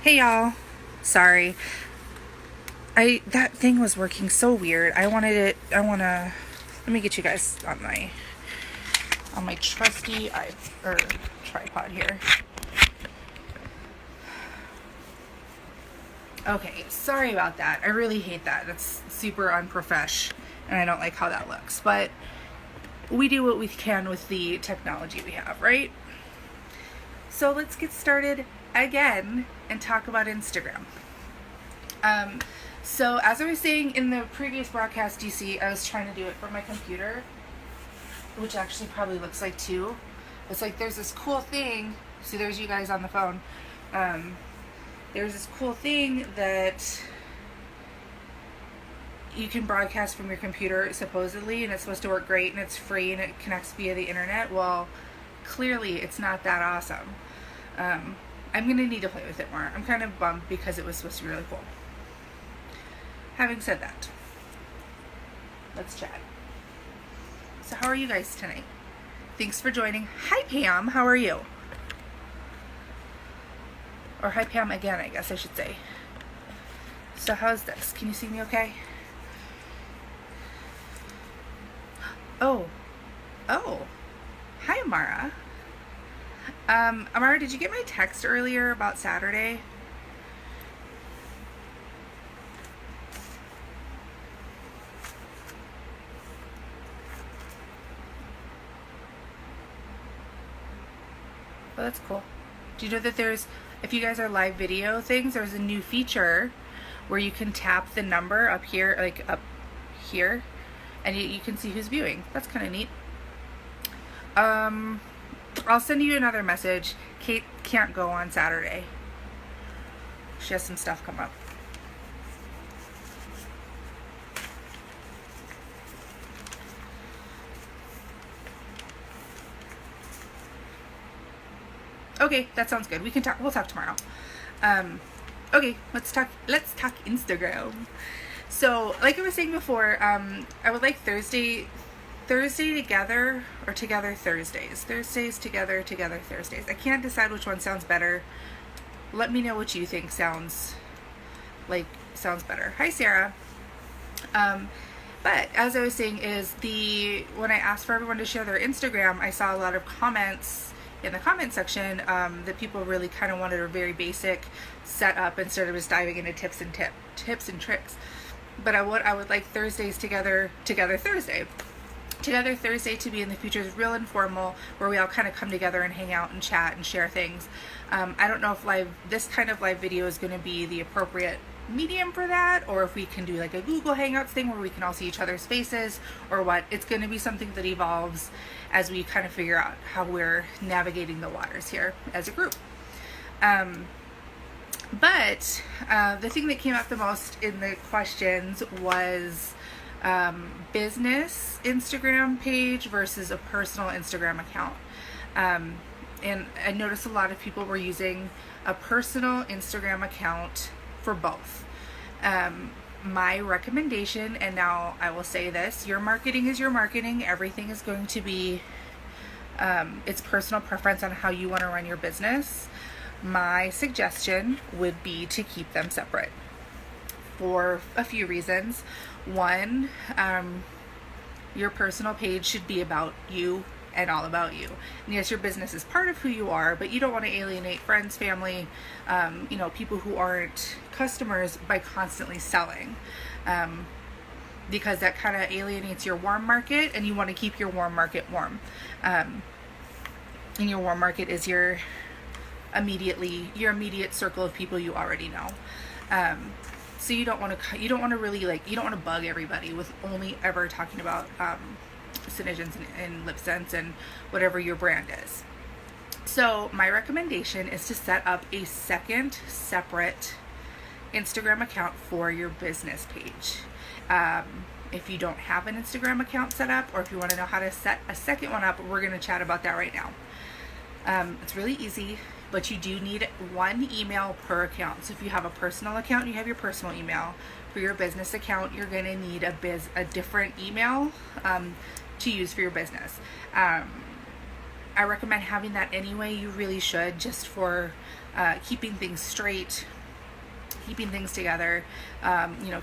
Hey y'all. Sorry. That thing was working so weird. I wanna let me get you guys on my trusty tripod here. Okay, sorry about that. I really hate that. That's super unprofesh and I don't like how that looks. But we do what we can with the technology we have, right? So let's get started again and talk about Instagram. So as I was saying in the previous broadcast, you see, I was trying to do it from my computer, which actually probably looks like two. It's like there's this cool thing. See, there's you guys on the phone. There's this cool thing that you can broadcast from your computer, supposedly, and it's supposed to work great, and it's free, and it connects via the internet. Well, clearly it's not that awesome. I'm going to need to play with it more. I'm kind of bummed because it was supposed to be really cool. Having said that, let's chat. So how are you guys tonight? Thanks for joining. Hi Pam, how are you? Or hi Pam again, I guess I should say. So how's this? Can you see me okay? Oh. Hi Amara. Amara, did you get my text earlier about Saturday? Oh, that's cool. Do you know that if you guys are live video things, there's a new feature where you can tap the number up here, like up here, and you can see who's viewing. That's kind of neat. I'll send you another message. Kate can't go on Saturday. She has some stuff come up. Okay, that sounds good. We'll talk tomorrow. Okay, let's talk Instagram. So, like I was saying before, I would like Thursday together or together Thursdays. Thursdays together Thursdays. I can't decide which one sounds better. Let me know what you think sounds better. Hi Sarah. But as I was saying when I asked for everyone to share their Instagram, I saw a lot of comments in the comment section that people really kind of wanted a very basic setup instead of just diving into tips and tricks. But I would like Thursdays together Thursday. Together Thursday to be in the future is real informal, where we all kind of come together and hang out and chat and share things. I don't know if this kind of live video is going to be the appropriate medium for that, or if we can do like a Google Hangouts thing where we can all see each other's faces, or what. It's going to be something that evolves as we kind of figure out how we're navigating the waters here as a group. But the thing that came up the most in the questions was business Instagram page versus a personal Instagram account. And I noticed a lot of people were using a personal Instagram account for both. My recommendation, and now I will say this, your marketing is your marketing. Everything is going to be it's personal preference on how you want to run your business. My suggestion would be to keep them separate for a few reasons. One, your personal page should be about you and all about you. And yes, your business is part of who you are, but you don't want to alienate friends, family, people who aren't customers by constantly selling, because that kind of alienates your warm market, and you want to keep your warm market warm. And your warm market is your immediate circle of people you already know. So you don't want to bug everybody with only ever talking about Synergens and LipSense and whatever your brand is. So my recommendation is to set up a second separate Instagram account for your business page. If you don't have an Instagram account set up, or if you want to know how to set a second one up, we're going to chat about that right now. It's really easy, but you do need one email per account. So if you have a personal account, you have your personal email. For your business account, you're going to need a different email to use for your business. I recommend having that anyway. You really should, just for keeping things straight keeping things together,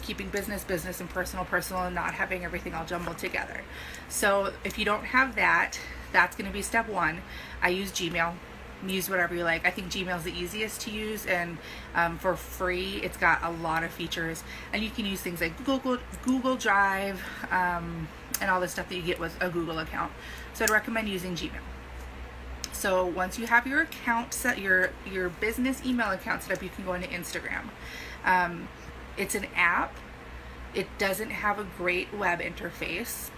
keeping business, and personal, and not having everything all jumbled together. So if you don't have that, that's going to be step one. I use Gmail. Use whatever you like. I think Gmail is the easiest to use, and for free, it's got a lot of features, and you can use things like Google Drive, and all the stuff that you get with a Google account. So I'd recommend using Gmail. So once you have your account set, your business email account set up, you can go into Instagram. It's an app. It doesn't have a great web interface.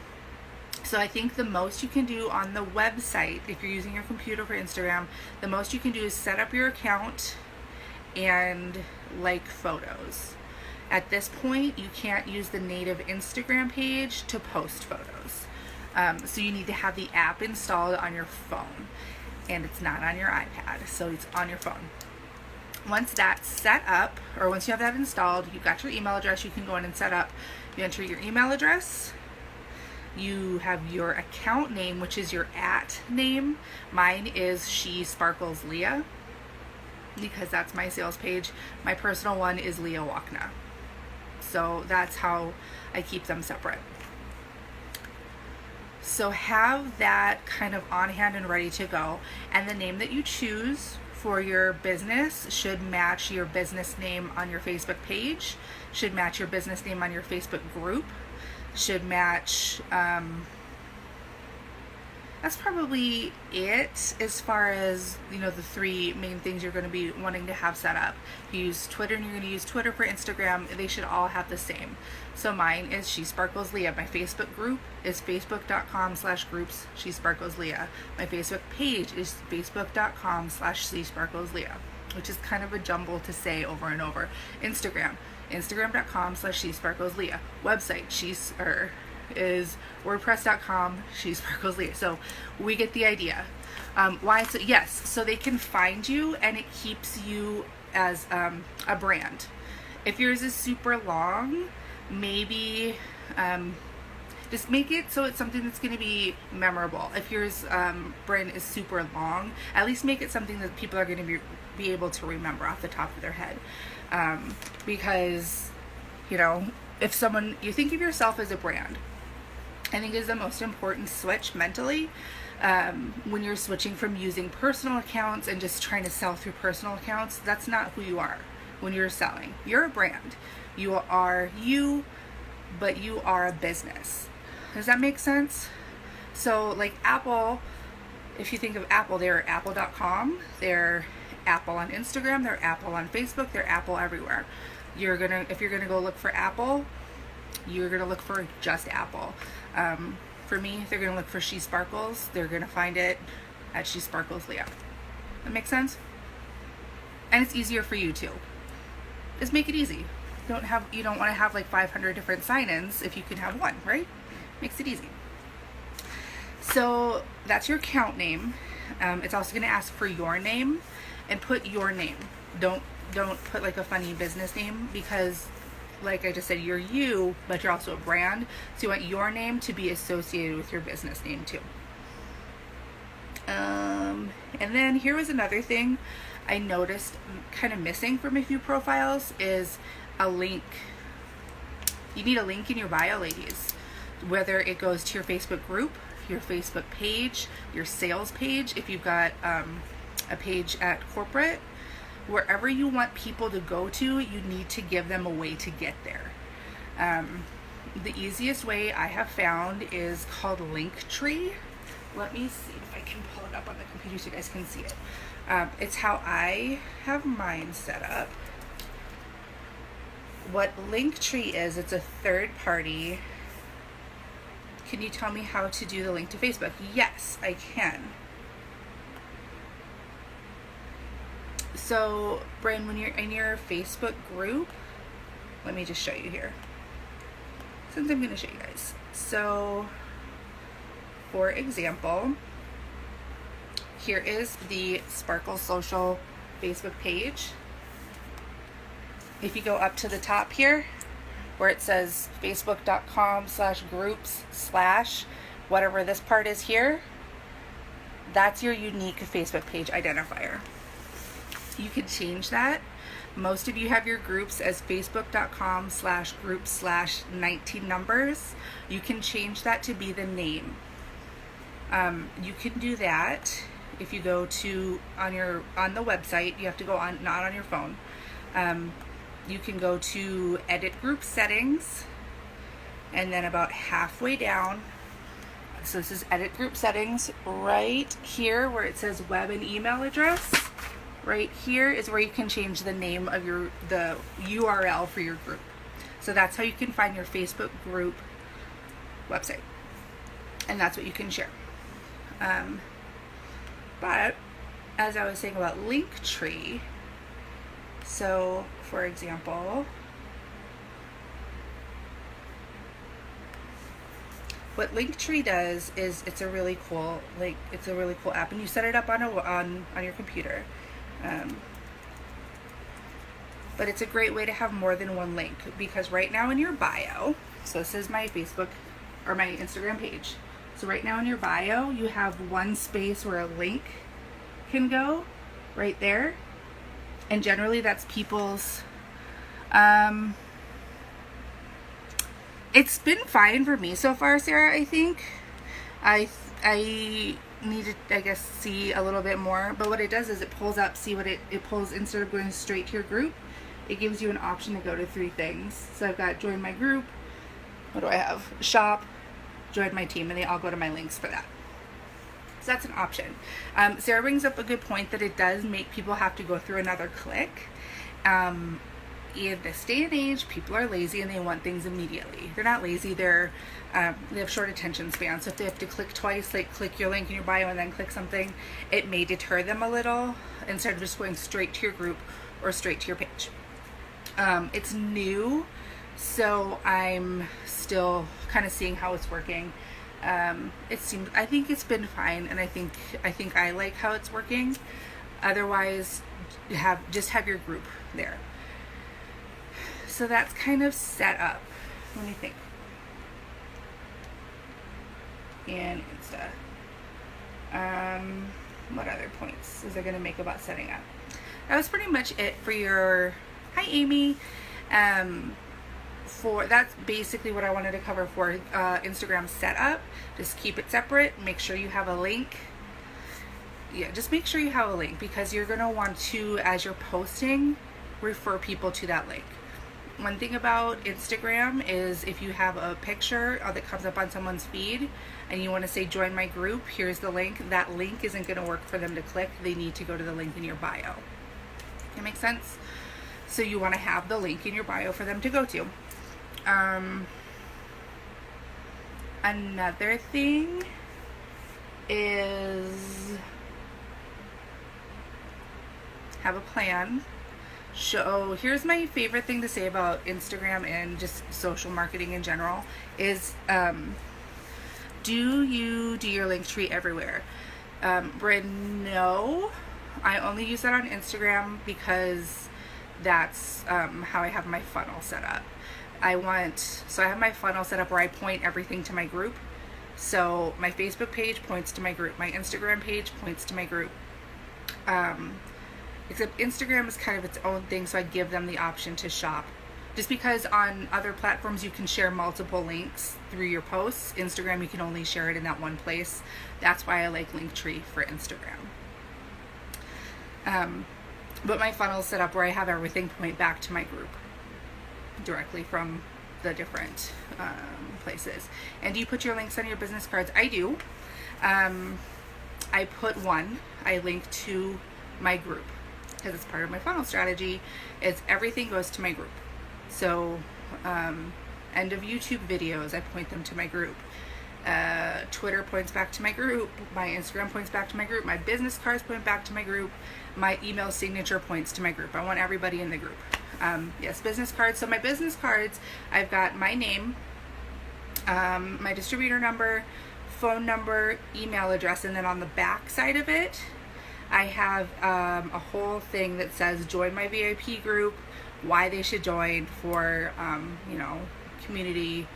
So I think the most you can do on the website, if you're using your computer for Instagram, the most you can do is set up your account and like photos. At this point, you can't use the native Instagram page to post photos. So you need to have the app installed on your phone, and it's not on your iPad, so it's on your phone. Once that's set up, or once you have that installed, you've got your email address, you can go in and set up. You enter your email address. You have your account name, which is your @ name. Mine is She Sparkles Leah, because that's my sales page. My personal one is Leah Wachna. So that's how I keep them separate. So have that kind of on hand and ready to go. And the name that you choose for your business should match your business name on your Facebook page, should match your business name on your Facebook group, should match, that's probably it as far as, the three main things you're going to be wanting to have set up. If you use Twitter and you're going to use Twitter for Instagram, they should all have the same. So mine is She Sparkles Leah. My Facebook group is facebook.com/groups She Sparkles Leah. My Facebook page is facebook.com/She Sparkles Leah, which is kind of a jumble to say over and over. Instagram.com/She Sparkles Leah. Website is wordpress.com She Sparkles Leah. So we get the idea. Why? So yes, so they can find you, and it keeps you as a brand. If yours is super long, maybe just make it so it's something that's going to be memorable. If yours brand is super long, at least make it something that people are going to be able to remember off the top of their head. Because if you think of yourself as a brand, I think is the most important switch mentally, when you're switching from using personal accounts and just trying to sell through personal accounts. That's not who you are when you're selling. You're a brand. You are you, but you are a business. Does that make sense? So like Apple, if you think of Apple, they're apple.com, they're Apple on Instagram, they're Apple on Facebook, they're Apple everywhere. If you're gonna go look for Apple, you're gonna look for just Apple. For me, if they're gonna look for She Sparkles, they're gonna find it at She Sparkles Leah. That makes sense? And it's easier for you too. Just make it easy. You don't want to have like 500 different sign-ins if you can have one, right? Makes it easy. So that's your account name. It's also going to ask for your name, and put your name. Don't put like a funny business name, because like I just said, you're you, but you're also a brand. So you want your name to be associated with your business name too. And then here was another thing I noticed kind of missing from a few profiles is a link. You need a link in your bio, ladies. Whether it goes to your Facebook group, your Facebook page, your sales page, if you've got a page at corporate, wherever you want people to go to, you need to give them a way to get there. The easiest way I have found is called Linktree. Let me see if I can pull it up on the computer so you guys can see it. It's how I have mine set up. What Linktree is, it's a third party. Can you tell me how to do the link to Facebook? Yes, I can. So, Brian, when you're in your Facebook group, let me just show you here. Since I'm going to show you guys. So, for example, here is the Sparkle Social Facebook page. If you go up to the top here, where it says facebook.com/groups/ whatever this part is here, that's your unique Facebook page identifier. You can change that. Most of you have your groups as facebook.com/group/19numbers. You can change that to be the name. You can do that if you go to on the website. You have to go on, not on your phone. You can go to edit group settings, and then about halfway down, so this is edit group settings, right here where it says web and email address. Right here is where you can change the name of the URL for your group. So that's how you can find your Facebook group website, and that's what you can share. But as I was saying about Linktree, so for example, what Linktree does is it's a really cool app, and you set it up on your computer. But it's a great way to have more than one link, because right now in your bio, so this is my Facebook or my Instagram page. So right now in your bio, you have one space where a link can go right there. And generally that's people's, it's been fine for me so far, Sarah, I think. I need to, I guess, see a little bit more, but what it does is it pulls up, see what it pulls, instead of going straight to your group, it gives you an option to go to 3 things. So I've got join my group, what do I have? Shop, join my team, and they all go to my links for that. So that's an option. Sarah brings up a good point that it does make people have to go through another click. In this day and age, people are lazy and they want things immediately. They're not lazy, they have short attention spans. So if they have to click twice, like click your link in your bio and then click something, it may deter them a little instead of just going straight to your group or straight to your page. It's new, so I'm still kind of seeing how it's working. I think it's been fine, and I think I like how it's working. Otherwise, just have your group there. So that's kind of set up. Let me think. And Insta. What other points is I going to make about setting up? That was pretty much it for your. Hi, Amy. That's basically what I wanted to cover for Instagram setup. Just keep it separate. Make sure you have a link. Yeah, just make sure you have a link, because you're going to want to, as you're posting, refer people to that link. One thing about Instagram is if you have a picture that comes up on someone's feed and you want to say join my group, here's the link, that link isn't going to work for them to click. They need to go to the link in your bio. That makes sense? So you want to have the link in your bio for them to go to. Another thing is have a plan. So here's my favorite thing to say about Instagram and just social marketing in general is, do you do your Linktree everywhere? Bryn, no. I only use that on Instagram because that's how I have my funnel set up. I have my funnel set up where I point everything to my group. So my Facebook page points to my group. My Instagram page points to my group. Except Instagram is kind of its own thing, so I give them the option to shop. Just because on other platforms you can share multiple links through your posts, Instagram you can only share it in that one place. That's why I like Linktree for Instagram. But my funnel is set up where I have everything point back to my group directly from the different places. And do you put your links on your business cards? I do. I put one. I link to my group, because it's part of my funnel strategy, is everything goes to my group. So end of YouTube videos, I point them to my group. Twitter points back to my group. My Instagram points back to my group. My business cards point back to my group. My email signature points to my group. I want everybody in the group. Yes, business cards. So my business cards, I've got my name, my distributor number, phone number, email address, and then on the back side of it, I have a whole thing that says join my VIP group, why they should join for, community,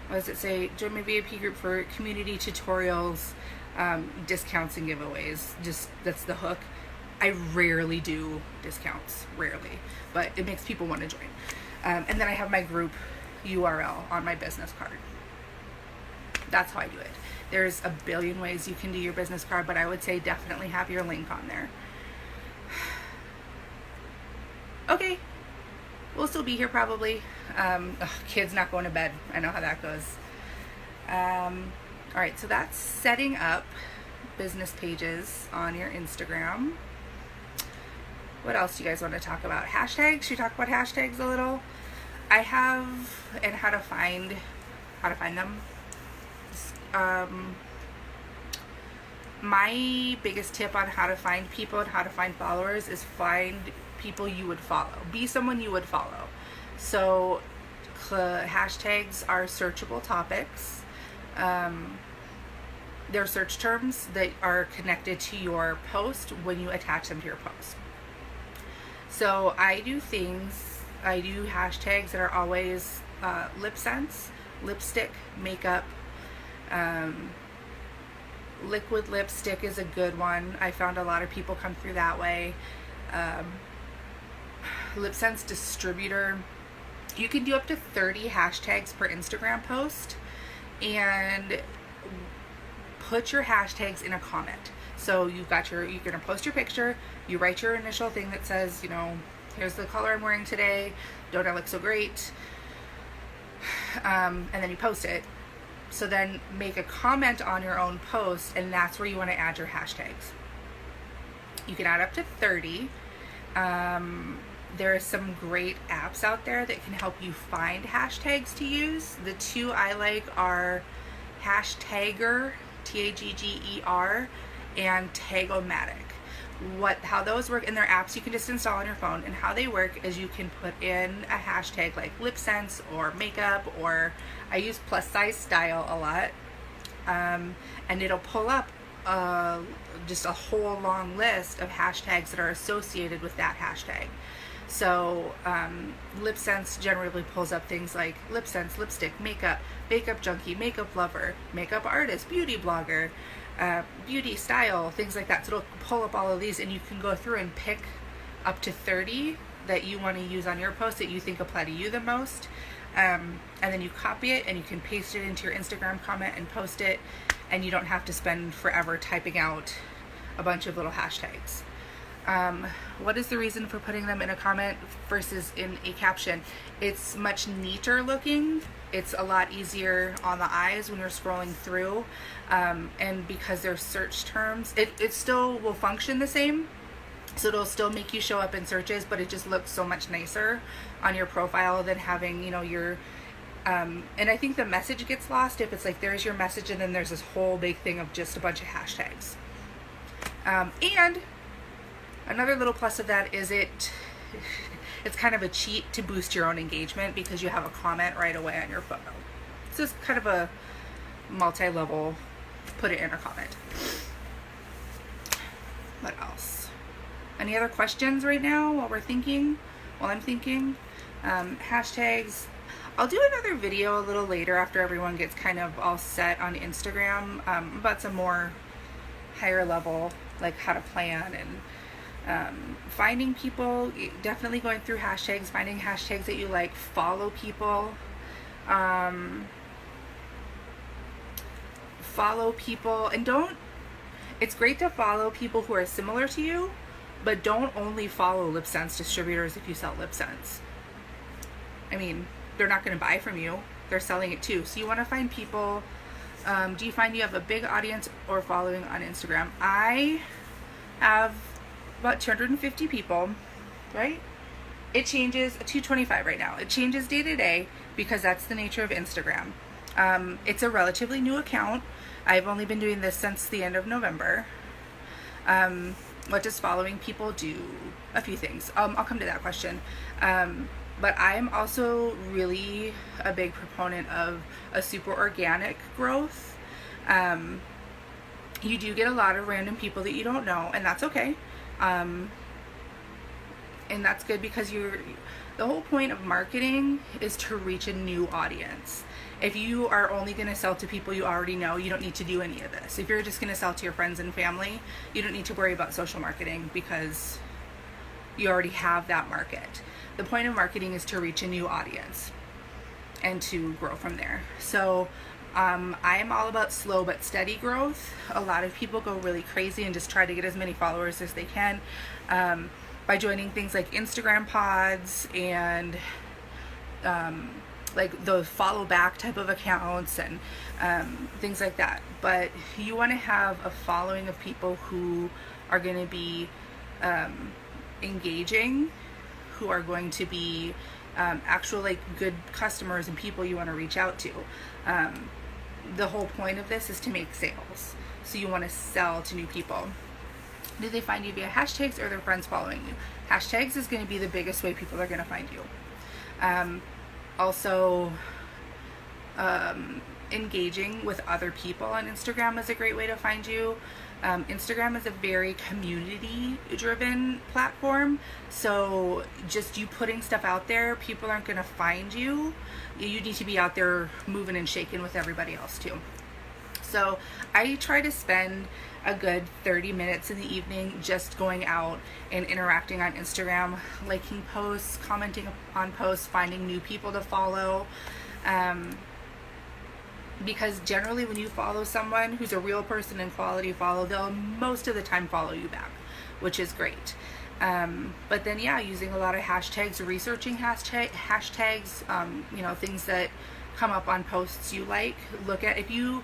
what does it say? Join my VIP group for community tutorials, discounts and giveaways. Just, that's the hook. I rarely do discounts, rarely, but it makes people want to join. And then I have my group URL on my business card. That's how I do it. There's a billion ways you can do your business card, but I would say definitely have your link on there. Okay, we'll still be here probably. Kids not going to bed. I know how that goes. All right, so that's setting up business pages on your Instagram. What else do you guys want to talk about? Hashtags? Should we talk about hashtags a little? I have, and how to find them. My biggest tip on how to find people and how to find followers is find people you would follow. Be someone you would follow. So hashtags are searchable topics. They're search terms that are connected to your post when you attach them to your post. So I do hashtags that are always lip sense, lipstick, makeup, liquid lipstick is a good one. I found a lot of people come through that way. Lip sense distributor. You can do up to 30 hashtags per Instagram post, and put your hashtags in a comment. So you're gonna post your picture, you write your initial thing that says, here's the color I'm wearing today, don't I look so great? And then you post it. So then make a comment on your own post, and that's where you want to add your hashtags. You can add up to 30. There are some great apps out there that can help you find hashtags to use. The two I like are Hashtagger, Tagger, and Tagomatic. How those work, and they're apps you can just install on your phone, and how they work is you can put in a hashtag like lip sense or makeup, or I use plus size style a lot, and it'll pull up just a whole long list of hashtags that are associated with that hashtag. So lip sense generally pulls up things like lip sense, lipstick, makeup, makeup junkie, makeup lover, makeup artist, beauty blogger, beauty style, things like that. So it'll pull up all of these, and you can go through and pick up to 30 that you want to use on your post that you think apply to you the most, and then you copy it and you can paste it into your Instagram comment and post it, and you don't have to spend forever typing out a bunch of little hashtags. What is the reason for putting them in a comment versus in a caption? It's much neater looking. It's a lot easier on the eyes when you're scrolling through, and because they're search terms, it still will function the same. So it'll still make you show up in searches, but it just looks so much nicer on your profile than having, your and I think the message gets lost if it's like there's your message and then there's this whole big thing of just a bunch of hashtags. And another little plus of that is it's kind of a cheat to boost your own engagement because you have a comment right away on your photo. So it's kind of a multi-level, put it in a comment. What else? Any other questions right now while I'm thinking? Hashtags. I'll do another video a little later after everyone gets kind of all set on Instagram, about some more higher level, like how to plan and finding people, definitely going through hashtags, finding hashtags that you like, follow people, and it's great to follow people who are similar to you, but don't only follow lip sense distributors if you sell lip sense. I mean, they're not going to buy from you, they're selling it too. So you want to find people. Do you find you have a big audience or following on Instagram? I have about 250 people, right? It changes, 225 right now. It changes day to day because that's the nature of Instagram. It's a relatively new account. I've only been doing this since the end of November. What does following people do? A few things. I'll come to that question. But I'm also really a big proponent of a super organic growth. You do get a lot of random people that you don't know, and that's okay. And and that's good because the whole point of marketing is to reach a new audience. If you are only going to sell to people you already know, you don't need to do any of this. If you're just going to sell to your friends and family, you don't need to worry about social marketing because you already have that market. The point of marketing is to reach a new audience and to grow from there. So I am all about slow but steady growth. A lot of people go really crazy and just try to get as many followers as they can by joining things like Instagram pods and like the follow back type of accounts and things like that. But you want to have a following of people who are going to be engaging, who are going to be actual like good customers and people you want to reach out to. The whole point of this is to make sales. So you want to sell to new people. Do they find you via hashtags or their friends following you? Hashtags is going to be the biggest way people are going to find you. Also, engaging with other people on Instagram is a great way to find you. Instagram is a very community driven platform, so just you putting stuff out there, people aren't going to find you. You need to be out there moving and shaking with everybody else too. So I try to spend a good 30 minutes in the evening just going out and interacting on Instagram, liking posts, commenting on posts, finding new people to follow. Because generally when you follow someone who's a real person and quality follow, they'll most of the time follow you back, which is great. But then using a lot of hashtags, researching hashtags, things that come up on posts you like. Look at if you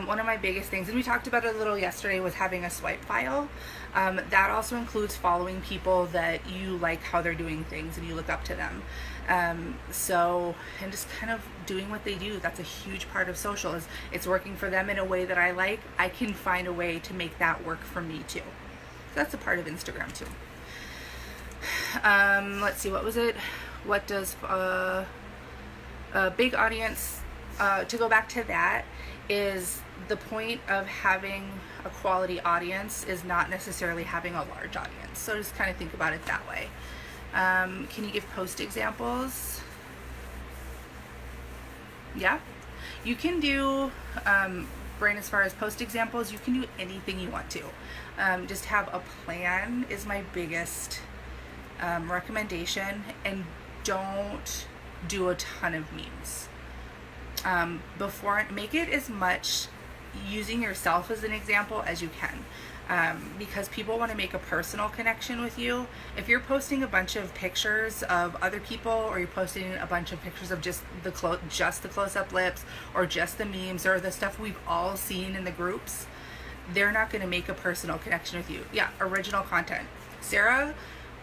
one of my biggest things, and we talked about it a little yesterday, was having a swipe file. That also includes following people that you like how they're doing things and you look up to them. And just kind of doing what they do. That's a huge part of social. Is it's working for them in a way that I like. I can find a way to make that work for me too. So that's a part of Instagram too. Let's see, what was it? What does a big audience, to go back to that, is the point of having a quality audience is not necessarily having a large audience. So just kind of think about it that way. Can you give post examples? Yeah, you can do, Brain, as far as post examples, you can do anything you want to. Just have a plan is my biggest recommendation, and don't do a ton of memes. Make it as much using yourself as an example as you can, because people want to make a personal connection with you. If you're posting a bunch of pictures of other people, or you're posting a bunch of pictures of just the close-up lips, or just the memes, or the stuff we've all seen in the groups, they're not going to make a personal connection with you. Yeah, original content. Sarah,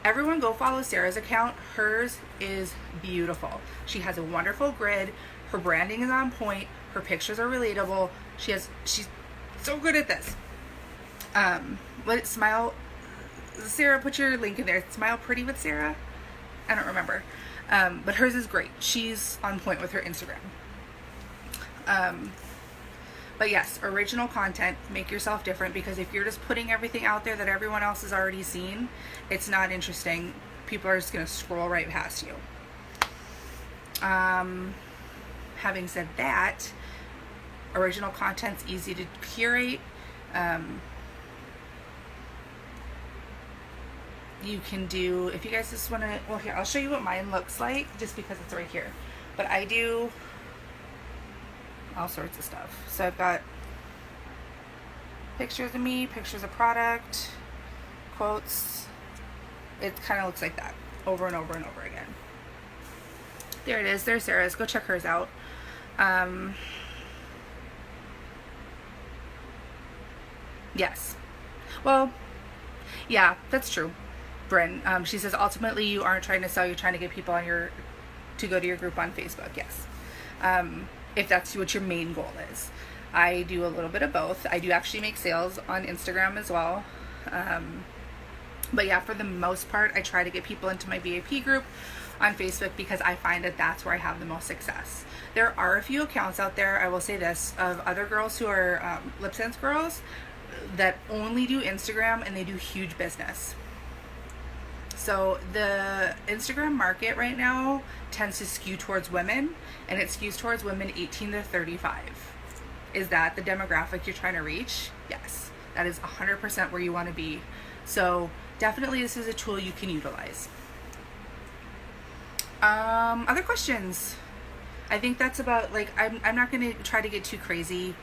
everyone go follow Sarah's account. Hers is beautiful. She has a wonderful grid. Her branding is on point. Her pictures are relatable. She's so good at this. Smile, Sarah, put your link in there. Smile Pretty with Sarah? I don't remember. But hers is great. She's on point with her Instagram. But yes, original content, make yourself different, because if you're just putting everything out there that everyone else has already seen, it's not interesting. People are just going to scroll right past you. Having said that, original content's easy to curate. You can do, if you guys just want to, well, here, I'll show you what mine looks like, just because it's right here. But I do all sorts of stuff. So I've got pictures of me, pictures of product, quotes. It kind of looks like that over and over and over again. There it is. There's Sarah's. Go check hers out. Yes. Well, yeah, that's true. Bryn, she says, ultimately you aren't trying to sell, you're trying to get people to go to your group on Facebook. Yes. If that's what your main goal is. I do a little bit of both. I do actually make sales on Instagram as well. But yeah, for the most part, I try to get people into my VIP group on Facebook, because I find that that's where I have the most success. There are a few accounts out there, I will say this, of other girls who are lip sense girls that only do Instagram, and they do huge business. So the Instagram market right now tends to skew towards women, and it skews towards women 18 to 35. Is that the demographic you're trying to reach? Yes, that is 100% where you want to be. So definitely this is a tool you can utilize. Other questions? I think that's about, like, I'm not going to try to get too crazy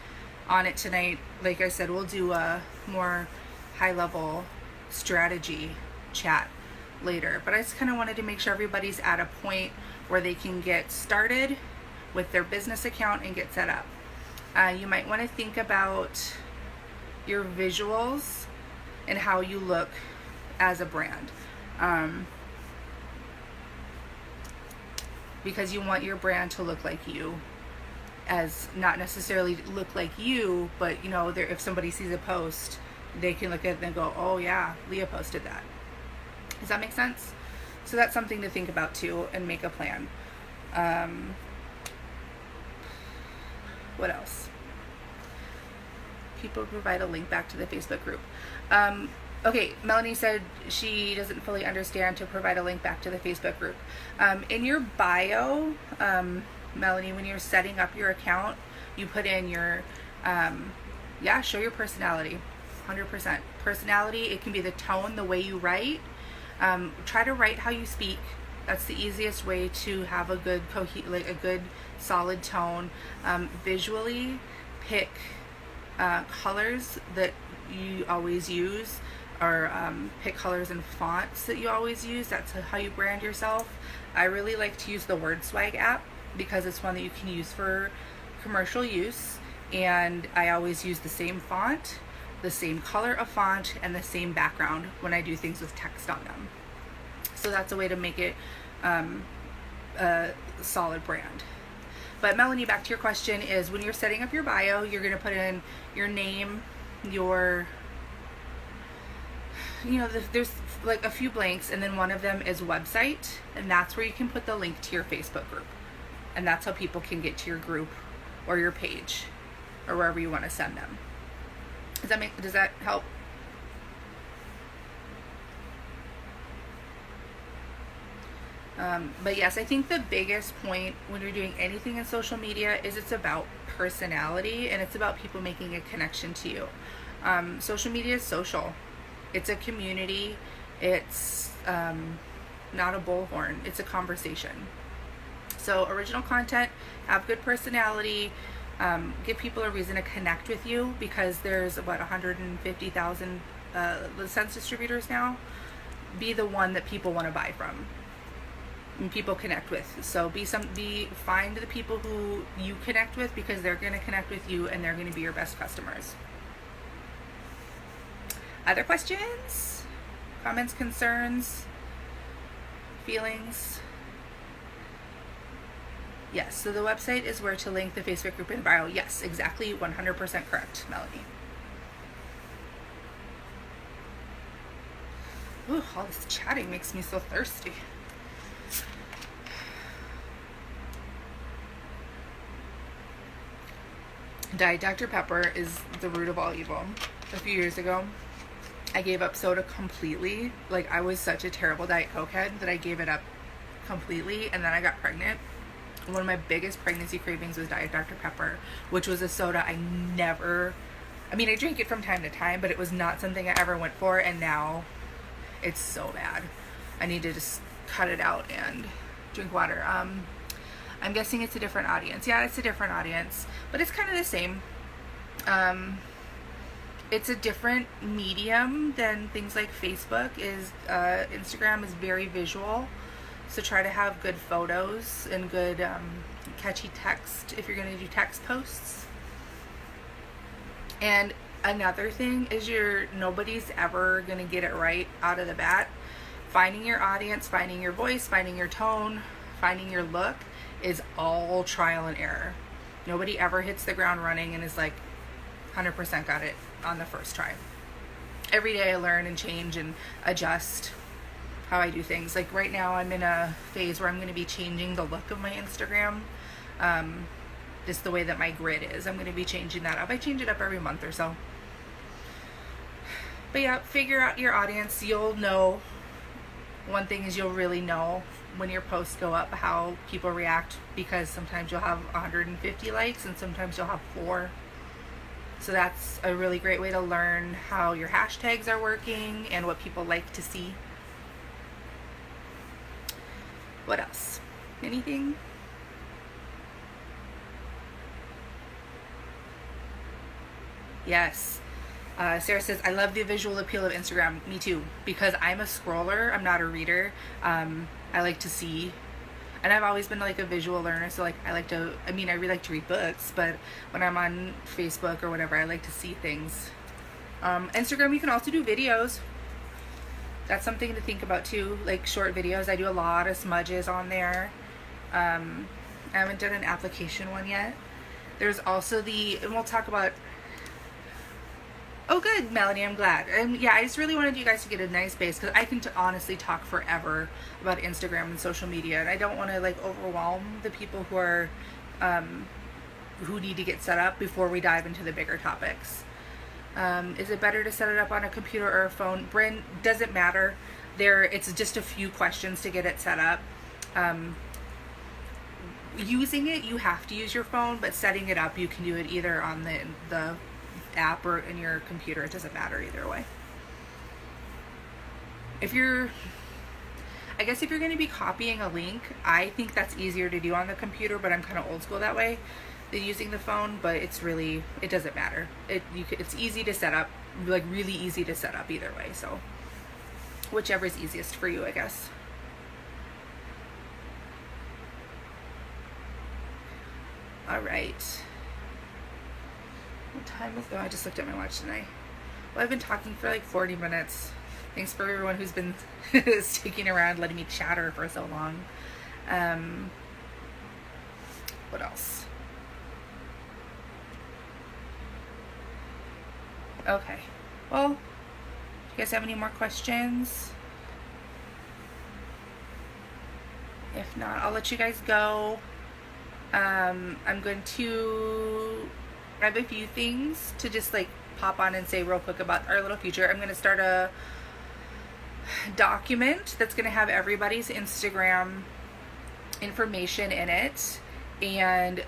on it tonight. Like I said, we'll do a more high level strategy chat later, but I just kind of wanted to make sure everybody's at a point where they can get started with their business account and get set up. You might want to think about your visuals and how you look as a brand, because you want your brand to look like you, as not necessarily look like you, but you know, if somebody sees a post, they can look at it and go, oh yeah, Leah posted that. Does that make sense? So that's something to think about too, and make a plan. What else? People provide a link back to the Facebook group. Okay, Melanie said she doesn't fully understand to provide a link back to the Facebook group. In your bio, Melanie, when you're setting up your account, you put in your, show your personality, 100%. Personality, it can be the tone, the way you write. Try to write how you speak. That's the easiest way to have a good, a good solid tone. Visually, pick colors that you always use, or pick colors and fonts that you always use. That's how you brand yourself. I really like to use the WordSwag app because it's one that you can use for commercial use, and I always use the same font, the same color of font, and the same background when I do things with text on them. So that's a way to make it a solid brand. But Melanie, back to your question, is when you're setting up your bio, you're going to put in your name, your, there's like a few blanks, and then one of them is website, and that's where you can put the link to your Facebook group. And that's how people can get to your group or your page or wherever you want to send them. Does that help? But yes, I think the biggest point when you're doing anything in social media is it's about personality, and it's about people making a connection to you. Social media is social. It's a community. It's not a bullhorn. It's a conversation. So original content, have good personality, give people a reason to connect with you, because there's 150,000 license distributors now. Be the one that people want to buy from and people connect with. So find the people who you connect with, because they're going to connect with you and they're going to be your best customers. Other questions, comments, concerns, feelings? Yes, so the website is where to link the Facebook group in bio. Yes, exactly, 100% correct, Melanie. Ooh, all this chatting makes me so thirsty. Diet Dr. Pepper is the root of all evil. A few years ago, I gave up soda completely. Like, I was such a terrible Diet Coke head that I gave it up completely, and then I got pregnant. One of my biggest pregnancy cravings was Diet Dr. Pepper, which was a soda I drink it from time to time, but it was not something I ever went for, and now it's so bad. I need to just cut it out and drink water. I'm guessing it's a different audience. Yeah, it's a different audience, but it's kind of the same. It's a different medium than things like Facebook is. Instagram is very visual. So try to have good photos and good catchy text if you're going to do text posts. And another thing is nobody's ever going to get it right out of the bat. Finding your audience, finding your voice, finding your tone, finding your look is all trial and error. Nobody ever hits the ground running and is like 100% got it on the first try. Every day I learn and change and adjust how I do things. Like right now I'm in a phase where I'm going to be changing the look of my Instagram. Just the way that my grid is. I'm going to be changing that up. I change it up every month or so. But yeah, figure out your audience. You'll know one thing is you'll really know when your posts go up how people react, because sometimes you'll have 150 likes and sometimes you'll have 4. So that's a really great way to learn how your hashtags are working and what people like to see. What else? Anything? Yes. Sarah says, I love the visual appeal of Instagram. Me too. Because I'm a scroller. I'm not a reader. I like to see. And I've always been like a visual learner. So like I really like to read books. But when I'm on Facebook or whatever, I like to see things. Instagram, you can also do videos. That's something to think about too. Like short videos. I do a lot of smudges on there. I haven't done an application one yet. There's also and we'll talk about. Oh, good, Melanie, I'm glad. And yeah, I just really wanted you guys to get a nice base, because I can honestly talk forever about Instagram and social media, and I don't want to like overwhelm the people who are who need to get set up before we dive into the bigger topics. Is it better to set it up on a computer or a phone? Bryn, doesn't matter. It's just a few questions to get it set up. Using it, you have to use your phone, but setting it up, you can do it either on the app or in your computer. It doesn't matter either way. I guess if you're going to be copying a link, I think that's easier to do on the computer, but I'm kind of old school that way than using the phone. But it doesn't matter. It's easy to set up, like really easy to set up either way. So whichever is easiest for you, I guess. All right. What time is it? Oh, I just looked at my watch tonight. Well, I've been talking for like 40 minutes. Thanks for everyone who's been sticking around, letting me chatter for so long. What else? Okay. Well, do you guys have any more questions? If not, I'll let you guys go. I'm going to grab a few things to just like pop on and say real quick about our little future. I'm going to start a document that's going to have everybody's Instagram information in it, and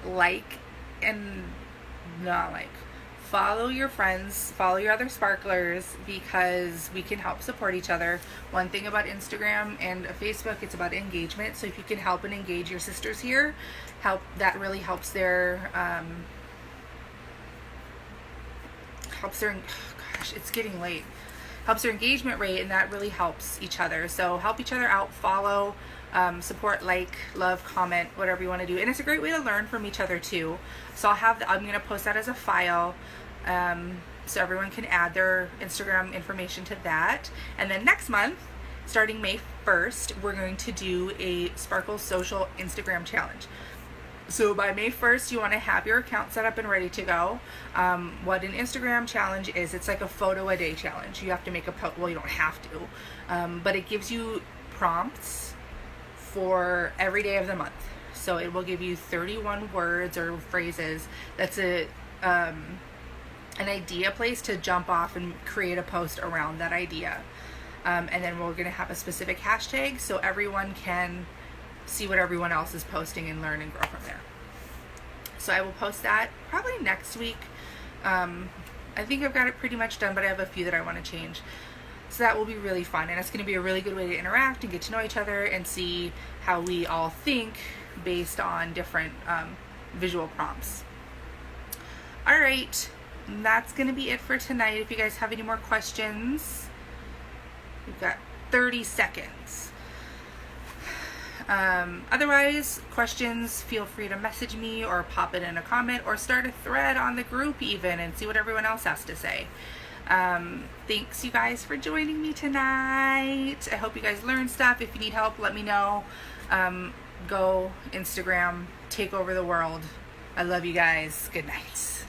follow your friends, follow your other sparklers, because we can help support each other. One thing about Instagram and Facebook, it's about engagement. So if you can help and engage your sisters here, that really helps their it's getting late. Helps their engagement rate, and that really helps each other. So help each other out, follow, support, like, love, comment, whatever you want to do. And it's a great way to learn from each other too. So I'm going to post that as a file, so everyone can add their Instagram information to that. And then next month, starting May 1st, we're going to do a Sparkle Social Instagram challenge. So by May 1st, you want to have your account set up and ready to go. What an Instagram challenge is, it's like a photo a day challenge. You have to make well, you don't have to, but it gives you prompts for every day of the month. So it will give you 31 words or phrases. That's an idea place to jump off and create a post around that idea. And then we're going to have a specific hashtag so everyone can see what everyone else is posting and learn and grow from there. So I will post that probably next week. I think I've got it pretty much done, but I have a few that I want to change. So that will be really fun, and it's going to be a really good way to interact and get to know each other and see how we all think based on different visual prompts. All right, that's going to be it for tonight. If you guys have any more questions, we've got 30 seconds. Otherwise, questions, feel free to message me or pop it in a comment or start a thread on the group even and see what everyone else has to say. Thanks you guys for joining me tonight. I hope you guys learned stuff. If you need help, let me know. Go Instagram, take over the world. I love you guys. Good night.